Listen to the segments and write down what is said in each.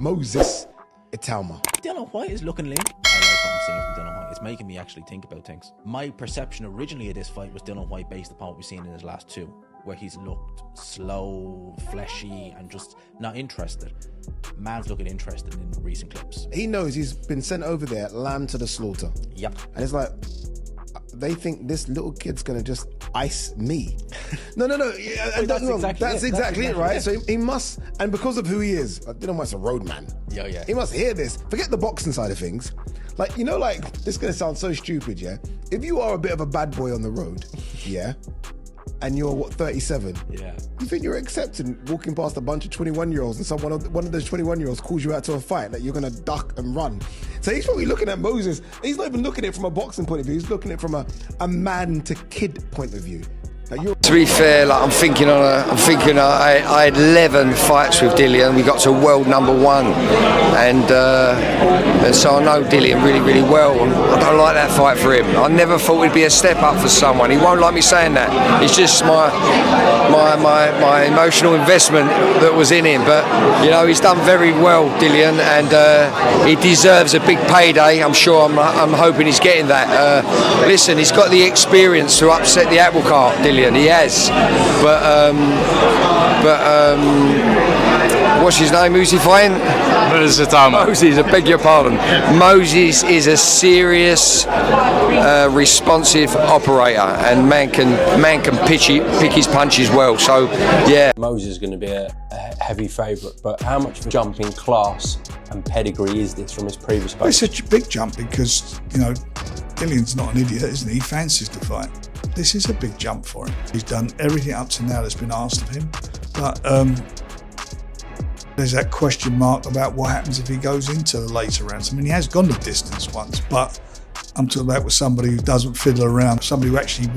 Moses Itauma. Dillian Whyte is looking lean. I like what I'm seeing from Dillian Whyte. It's making me actually think about things. My perception originally of this fight was Dillian Whyte based upon what we've seen in his last two, where he's looked slow, fleshy, and just not interested. Man's looking interested in recent clips. He knows he's been sent over there, lamb to the slaughter. Yep. And it's like, they think this little kid's gonna just ice me. No. That's exactly it, right? So he must, and because of who he is, Dillian Whyte's a road man. Yeah. He must hear this. Forget the boxing side of things. Like, you know, like, this is gonna sound so stupid, yeah? If you are a bit of a bad boy on the road, yeah, and you're, what, 37? Yeah. You think you're accepted walking past a bunch of 21-year-olds and one of those 21-year-olds calls you out to a fight, that you're gonna duck and run. So he's probably looking at Moses. He's not even looking at it from a boxing point of view. He's looking at it from a man to kid point of view. To be fair, like, I had 11 fights with Dillian. We got to world #1, and so I know Dillian really, really well. I don't like that fight for him. I never thought it'd be a step up for someone. He won't like me saying that. It's just my emotional investment that was in him. But you know, he's done very well, Dillian, and he deserves a big payday. I'm sure. I'm hoping he's getting that. Listen, he's got the experience to upset the apple cart, Dillian. He has, but what's his name? Who's he fighting? Moses Itauma. Moses, I beg your pardon. Moses is a serious, responsive operator, and man can pick his punches well. So yeah, Moses is going to be a heavy favourite, but how much of a jump in class and pedigree is this from his previous fight? It's such a big jump because, you know, Dillian's not an idiot, isn't he? He fancies the fight. This is a big jump for him. He's done everything up to now that's been asked of him, but there's that question mark about what happens if he goes into the later rounds. I mean, he has gone the distance once, but I'm talking about with somebody who doesn't fiddle around, somebody who actually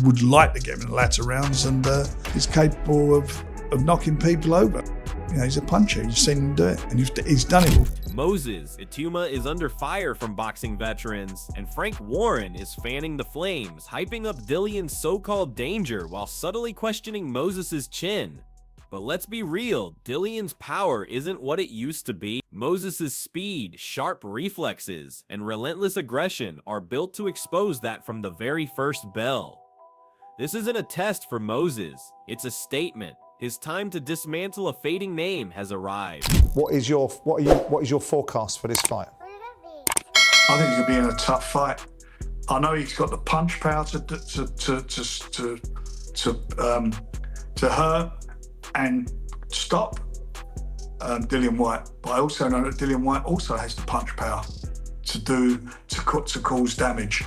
would like to get him in the latter rounds and is capable of knocking people over. You know, he's a puncher. You've seen him do it, and he's done it all. Moses Itauma is under fire from boxing veterans, and Frank Warren is fanning the flames, hyping up Dillian's so-called danger while subtly questioning Moses's chin. But let's be real, Dillian's power isn't what it used to be. Moses's speed, sharp reflexes, and relentless aggression are built to expose that from the very first bell. This isn't a test for Moses, it's a statement. His time to dismantle a fading name has arrived. What is your forecast for this fight? I think he's gonna be in a tough fight. I know he's got the punch power to hurt and stop Dillian Whyte, but I also know that Dillian Whyte also has the punch power to cause damage.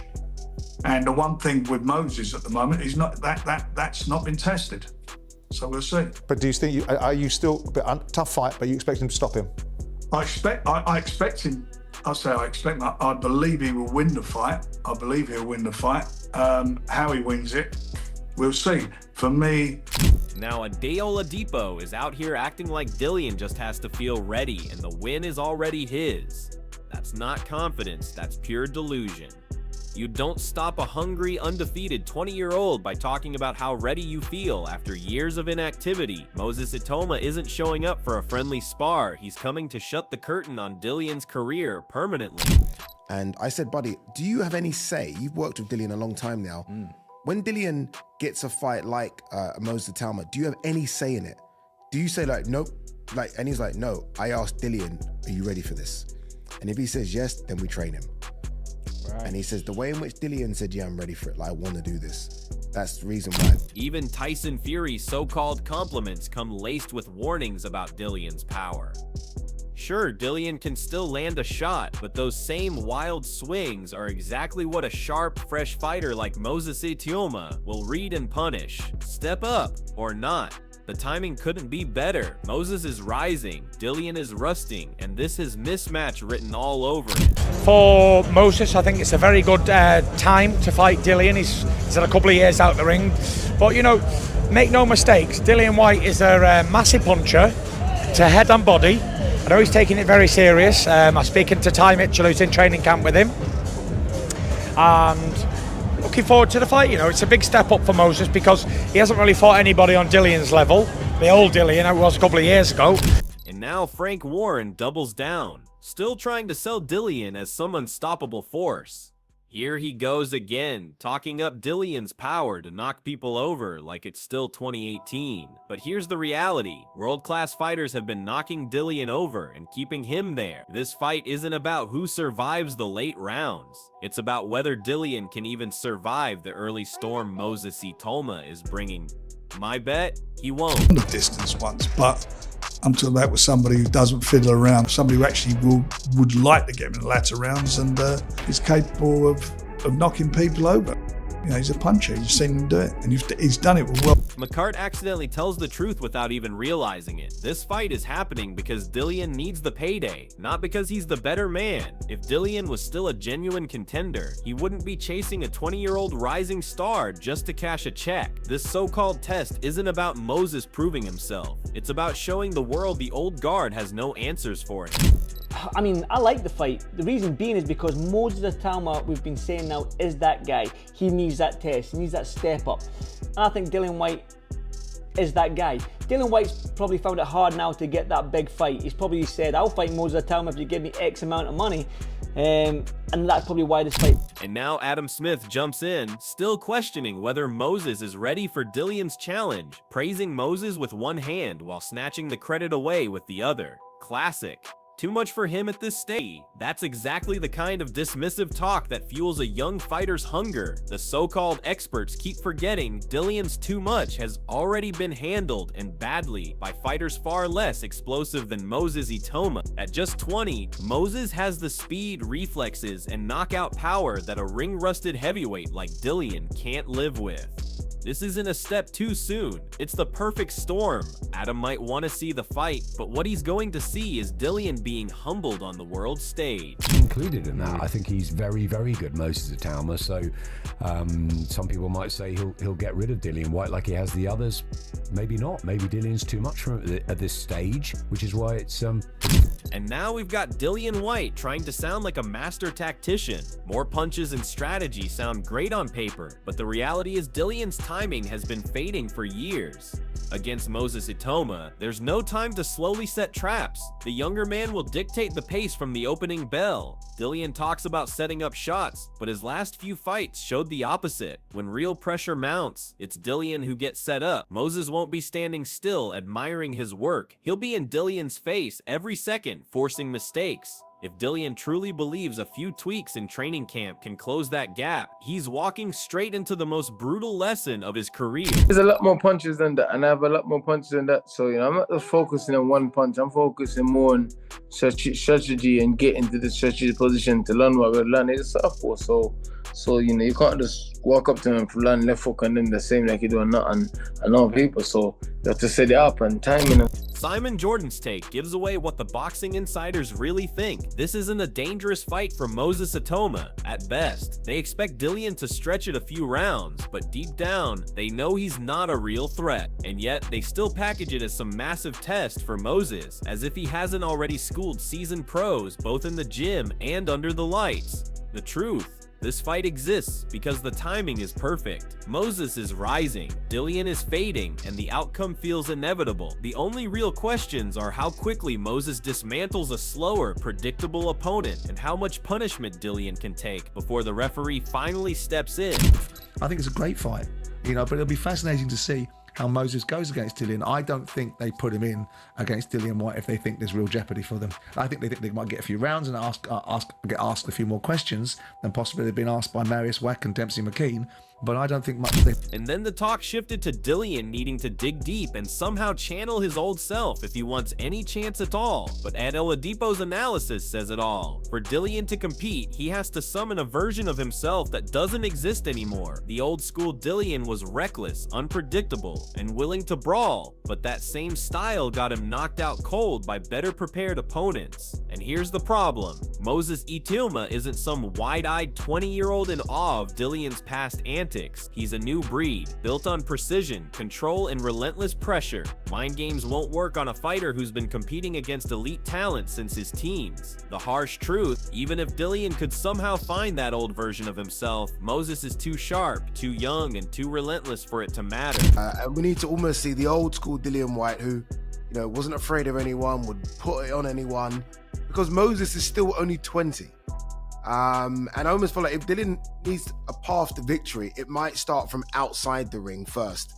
And the one thing with Moses at the moment is that's not been tested. So we'll see. But do you think are you still tough fight? But you expect him to stop him? I expect him. I believe he will win the fight. I believe he'll win the fight. How he wins it, we'll see. For me. Now Adeola Depot is out here acting like Dillian just has to feel ready and the win is already his. That's not confidence, that's pure delusion. You don't stop a hungry, undefeated 20-year-old by talking about how ready you feel after years of inactivity. Moses Itauma isn't showing up for a friendly spar. He's coming to shut the curtain on Dillian's career permanently. And I said, buddy, do you have any say? You've worked with Dillian a long time now. When Dillian gets a fight like Moses Itauma, do you have any say in it? Do you say like, nope, like, and he's like, no, I asked Dillian, are you ready for this? And if he says yes, then we train him. Right. And he says the way in which Dillian said, yeah, I'm ready for it, like, I want to do this. That's the reason why. Even Tyson Fury's so-called compliments come laced with warnings about Dillian's power. Sure, Dillian can still land a shot, but those same wild swings are exactly what a sharp, fresh fighter like Moses Itauma will read and punish. Step up, or not. The timing couldn't be better. Moses is rising, Dillian is rusting, and this is mismatch written all over it. For Moses, I think it's a very good time to fight Dillian. He's had a couple of years out the ring. But, you know, make no mistakes, Dillian Whyte is a massive puncher to head and body. I know he's taking it very serious. I'm speaking to Ty Mitchell, who's in training camp with him. And looking forward to the fight. You know, it's a big step up for Moses because he hasn't really fought anybody on Dillian's level. The old Dillian, it was a couple of years ago. And And now Frank Warren doubles down, still trying to sell Dillian as some unstoppable force. Here he goes again, talking up Dillian's power to knock people over like it's still 2018. But here's the reality. World-class fighters have been knocking Dillian over and keeping him there. This fight isn't about who survives the late rounds. It's about whether Dillian can even survive the early storm Moses Itauma is bringing. My bet, he won't. The distance once, but I'm talking about with somebody who doesn't fiddle around, somebody who actually would like to get him in the latter rounds and is capable of knocking people over. You know, he's a puncher. You've seen him do it, and he's done it well. McCart accidentally tells the truth without even realizing it. This fight is happening because Dillian needs the payday, not because he's the better man. If Dillian was still a genuine contender, he wouldn't be chasing a 20-year-old rising star just to cash a check. This so-called test isn't about Moses proving himself. It's about showing the world the old guard has no answers for him. I mean, I like the fight. The reason being is because Moses Itauma, we've been saying now, is that guy. He needs that test. He needs that step up. And I think Dillian Whyte is that guy. Dillian Whyte's probably found it hard now to get that big fight. He's probably said, I'll fight Moses Itauma if you give me X amount of money. And that's probably why this fight. And now Adam Smith jumps in, still questioning whether Moses is ready for Dillian's challenge, praising Moses with one hand while snatching the credit away with the other. Classic. Too much for him at this stage. That's exactly the kind of dismissive talk that fuels a young fighter's hunger. The so-called experts keep forgetting Dillian's too much has already been handled, and badly, by fighters far less explosive than Moses Itauma. At just 20, Moses has the speed, reflexes, and knockout power that a ring-rusted heavyweight like Dillian can't live with. This isn't a step too soon. It's the perfect storm. Adam might want to see the fight, but what he's going to see is Dillian being humbled on the world stage. Included in that, I think he's very, very good, Moses Itauma. So some people might say he'll get rid of Dillian Whyte like he has the others. Maybe not. Maybe Dillian's too much for him at this stage, which is why it's And now we've got Dillian Whyte trying to sound like a master tactician. More punches and strategy sound great on paper, but the reality is Dillian's timing has been fading for years. Against Moses Itauma, there's no time to slowly set traps. The younger man will dictate the pace from the opening bell. Dillian talks about setting up shots, but his last few fights showed the opposite. When real pressure mounts, it's Dillian who gets set up. Moses won't be standing still admiring his work. He'll be in Dillian's face every second, forcing mistakes. If Dillian truly believes a few tweaks in training camp can close that gap, he's walking straight into the most brutal lesson of his career. There's a lot more punches than that, and I have a lot more punches than that. So, you know, I'm not just focusing on one punch. I'm focusing more on strategy and getting to the strategy position to learn what we're learning. It's a southpaw, so you know, you can't just walk up to him and learn left hook and then the same like you do on other people. So you have to set it up and timing. Simon Jordan's take gives away what the boxing insiders really think. This isn't a dangerous fight for Moses Itauma. At best, they expect Dillian to stretch it a few rounds, but deep down, they know he's not a real threat. And yet, they still package it as some massive test for Moses, as if he hasn't already schooled seasoned pros both in the gym and under the lights. The truth: this fight exists because the timing is perfect. Moses is rising, Dillian is fading, and the outcome feels inevitable. The only real questions are how quickly Moses dismantles a slower, predictable opponent, and how much punishment Dillian can take before the referee finally steps in. I think it's a great fight, you know, but it'll be fascinating to see how Moses goes against Dillian. I don't think they put him in against Dillian Whyte if they think there's real jeopardy for them. I think they might get a few rounds and get asked a few more questions than possibly they've been asked by Marius Wack and Dempsey McKean. But I don't think much. And then the talk shifted to Dillian needing to dig deep and somehow channel his old self if he wants any chance at all. But Ed Oladipo's analysis says it all. For Dillian to compete, he has to summon a version of himself that doesn't exist anymore. The old school Dillian was reckless, unpredictable, and willing to brawl, but that same style got him knocked out cold by better prepared opponents. And here's the problem: Moses Itauma isn't some wide-eyed 20-year-old in awe of Dillian's past antics. He's a new breed, built on precision, control, and relentless pressure. Mind games won't work on a fighter who's been competing against elite talent since his teens. The harsh truth: even if Dillian could somehow find that old version of himself, Moses is too sharp, too young, and too relentless for it to matter. And we need to almost see the old school Dillian Whyte, who you know, wasn't afraid of anyone, would put it on anyone, because Moses is still only 20. And I almost feel like if Dillian needs a path to victory, it might start from outside the ring first,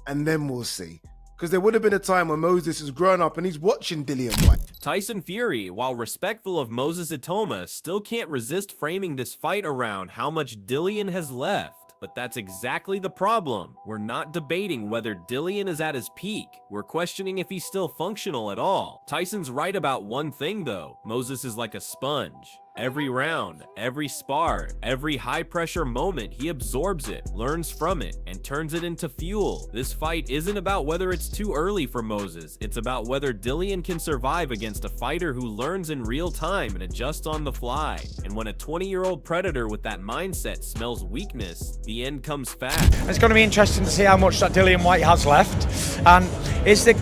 and then we'll see. Because there would have been a time when Moses is grown up and he's watching Dillian Whyte. Tyson Fury, while respectful of Moses Itauma, still can't resist framing this fight around how much Dillian has left. But that's exactly the problem. We're not debating whether Dillian is at his peak. We're questioning if he's still functional at all. Tyson's right about one thing though. Moses is like a sponge. Every round, every spar, every high-pressure moment, he absorbs it, learns from it, and turns it into fuel. This fight isn't about whether it's too early for Moses. It's about whether Dillian can survive against a fighter who learns in real time and adjusts on the fly. And when a 20-year-old predator with that mindset smells weakness, the end comes fast. It's going to be interesting to see how much that Dillian Whyte has left. And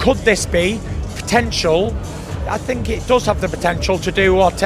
could this be potential? I think it does have the potential to do what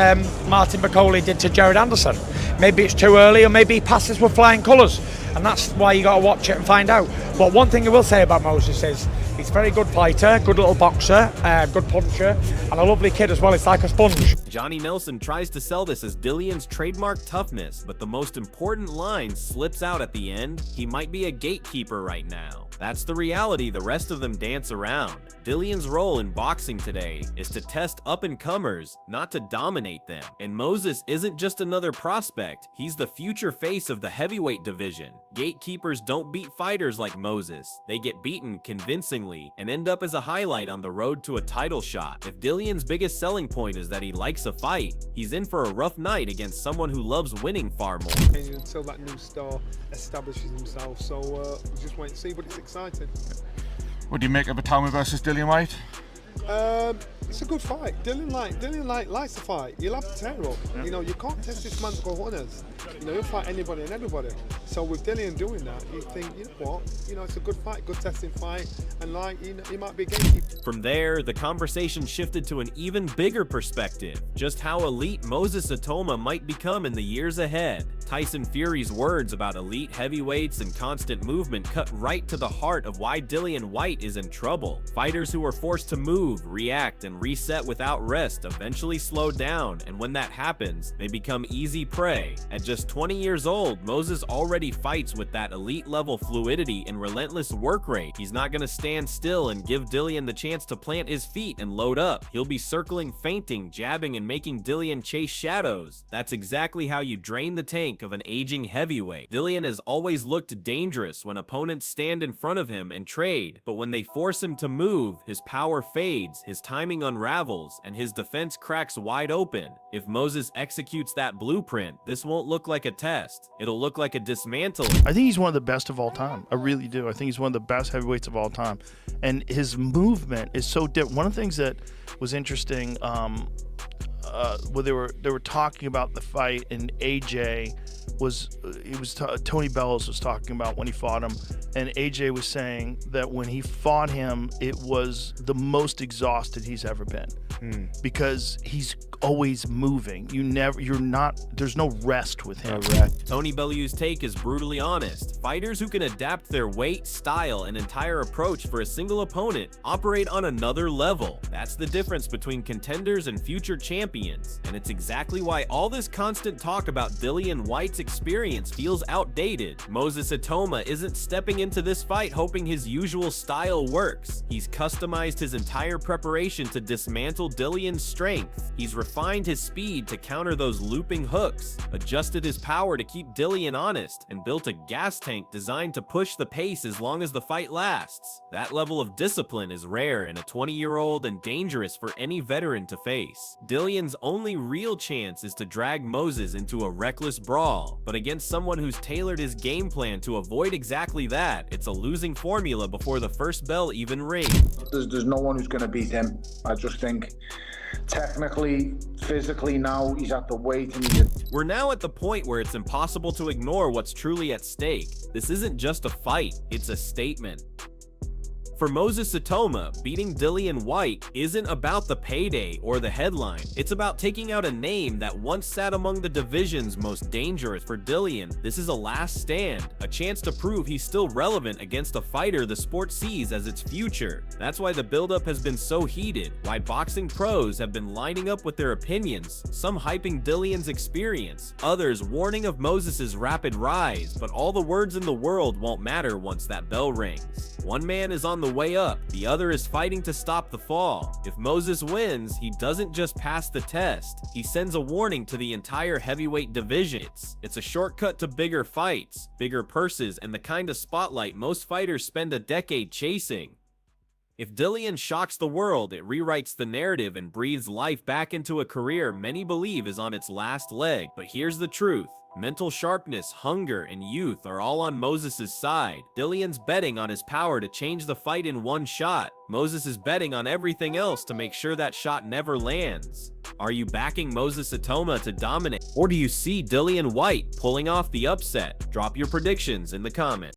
Martin McCauley did to Jared Anderson. Maybe it's too early, or maybe he passes with flying colours, and that's why you got to watch it and find out. But one thing I will say about Moses is he's a very good fighter, good little boxer, good puncher, and a lovely kid as well. It's like a sponge. Johnny Nelson tries to sell this as Dillian's trademark toughness, but the most important line slips out at the end. He might be a gatekeeper right now. That's the reality the rest of them dance around. Dillian's role in boxing today is to test up-and-comers, not to dominate them. And Moses isn't just another prospect, he's the future face of the heavyweight division. Gatekeepers don't beat fighters like Moses. They get beaten convincingly and end up as a highlight on the road to a title shot. If Dillian's biggest selling point is that he likes a fight, he's in for a rough night against someone who loves winning far more. Until that new star establishes himself, so just wait and see, but it's exciting. What do you make of Itauma versus Dillian Whyte? It's a good fight. Dillian likes to fight. He'll have to tear up. Yeah. You know, you can't test this man to go runners. You know, he'll fight anybody and everybody. So with Dillian doing that, you think, you know what? You know, it's a good fight, good testing fight, and he might be a gatekeeper. From there, the conversation shifted to an even bigger perspective, just how elite Moses Itauma might become in the years ahead. Tyson Fury's words about elite heavyweights and constant movement cut right to the heart of why Dillian Whyte is in trouble. Fighters who are forced to move, react, and reset without rest eventually slow down, and when that happens, they become easy prey. At just 20 years old, Moses already fights with that elite level fluidity and relentless work rate. He's not gonna stand still and give Dillian the chance to plant his feet and load up. He'll be circling, feinting, jabbing, and making Dillian chase shadows. That's exactly how you drain the tank of an aging heavyweight. Dillian has always looked dangerous when opponents stand in front of him and trade, but when they force him to move, his power fades, his timing unravels, and his defense cracks wide open. If Moses executes that blueprint, this won't look like a test. It'll look like a dismantling. I think he's one of the best of all time. I really do. I think he's one of the best heavyweights of all time. And his movement is so different. One of the things that was interesting, where they were talking about the fight, and AJ Tony Bellows was talking about when he fought him, and AJ was saying that when he fought him, it was the most exhausted he's ever been, because he's always moving. There's no rest with him. Tony Bellew's take is brutally honest. Fighters who can adapt their weight, style, and entire approach for a single opponent operate on another level. That's the difference between contenders and future champions, and it's exactly why all this constant talk about Dillian Whyte's experience feels outdated. Moses Itauma isn't stepping into this fight hoping his usual style works. He's customized his entire preparation to dismantle Dillian's strength. He's refined his speed to counter those looping hooks, adjusted his power to keep Dillian honest, and built a gas tank designed to push the pace as long as the fight lasts. That level of discipline is rare in a 20-year-old and dangerous for any veteran to face. Dillian's only real chance is to drag Moses into a reckless brawl, but against someone who's tailored his game plan to avoid exactly that, it's a losing formula before the first bell even rings. There's no one who's going to beat him. I just think technically, physically now, he's at the weight and We're now at the point where it's impossible to ignore what's truly at stake. This isn't just a fight, it's a statement. For Moses Itauma, beating Dillian Whyte isn't about the payday or the headline. It's about taking out a name that once sat among the division's most dangerous. For Dillian, this is a last stand, a chance to prove he's still relevant against a fighter the sport sees as its future. That's why the buildup has been so heated, why boxing pros have been lining up with their opinions, some hyping Dillian's experience, others warning of Moses's rapid rise, but all the words in the world won't matter once that bell rings. One man is on the way up, the other is fighting to stop the fall. If Moses wins, he doesn't just pass the test, he sends a warning to the entire heavyweight division. It's a shortcut to bigger fights, bigger purses, and the kind of spotlight most fighters spend a decade chasing. If Dillian shocks the world, it rewrites the narrative and breathes life back into a career many believe is on its last leg. But here's the truth. Mental sharpness, hunger, and youth are all on Moses' side. Dillian's betting on his power to change the fight in one shot. Moses is betting on everything else to make sure that shot never lands. Are you backing Moses Itauma to dominate? Or do you see Dillian Whyte pulling off the upset? Drop your predictions in the comments.